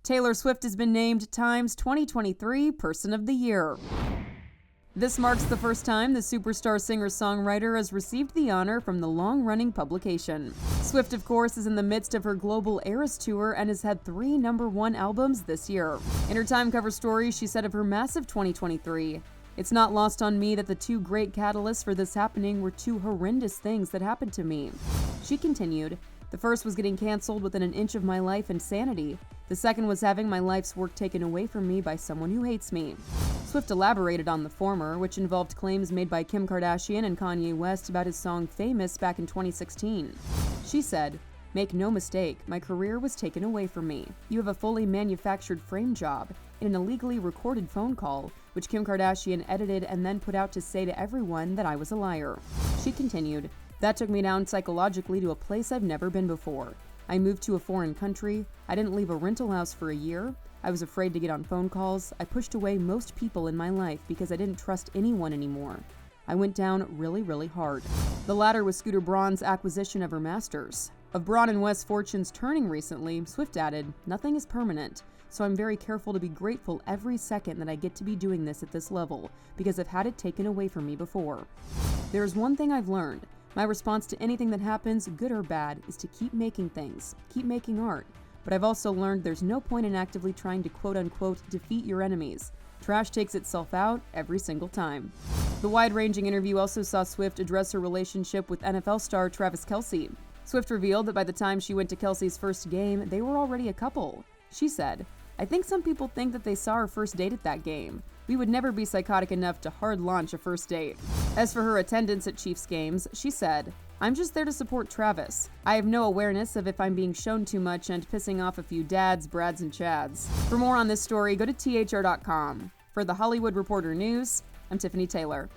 Taylor Swift has been named Time's 2023 Person of the Year. This marks the first time the superstar singer-songwriter has received the honor from the long-running publication. Swift, of course, is in the midst of her global Eras tour and has had 3 #1 albums this year. In her Time cover story, she said of her massive 2023, "It's not lost on me that the 2 great catalysts for this happening were 2 horrendous things that happened to me." She continued, "The first was getting canceled within an inch of my life and sanity. The second was having my life's work taken away from me by someone who hates me." Swift elaborated on the former, which involved claims made by Kim Kardashian and Kanye West about his song Famous back in 2016. She said, "Make no mistake, my career was taken away from me. You have a fully manufactured frame job in an illegally recorded phone call, which Kim Kardashian edited and then put out to say to everyone that I was a liar." She continued, "That took me down psychologically to a place I've never been before. I moved to a foreign country. I didn't leave a rental house for a year. I was afraid to get on phone calls. I pushed away most people in my life because I didn't trust anyone anymore. I went down really, really hard." The latter was Scooter Braun's acquisition of her masters. Of Braun and West's fortunes turning recently, Swift added, "Nothing is permanent, so I'm very careful to be grateful every second that I get to be doing this at this level, because I've had it taken away from me before. There is one thing I've learned. My response to anything that happens, good or bad, is to keep making things, keep making art. But I've also learned there's no point in actively trying to quote-unquote defeat your enemies. Trash takes itself out every single time." The wide-ranging interview also saw Swift address her relationship with NFL star Travis Kelce. Swift revealed that by the time she went to Kelce's first game, they were already a couple. She said, "I think some people think that they saw our first date at that game. We would never be psychotic enough to hard launch a first date." As for her attendance at Chiefs games, she said, "I'm just there to support Travis. I have no awareness of if I'm being shown too much and pissing off a few dads, Brads, and Chads." For more on this story, go to THR.com. For the Hollywood Reporter News, I'm Tiffany Taylor.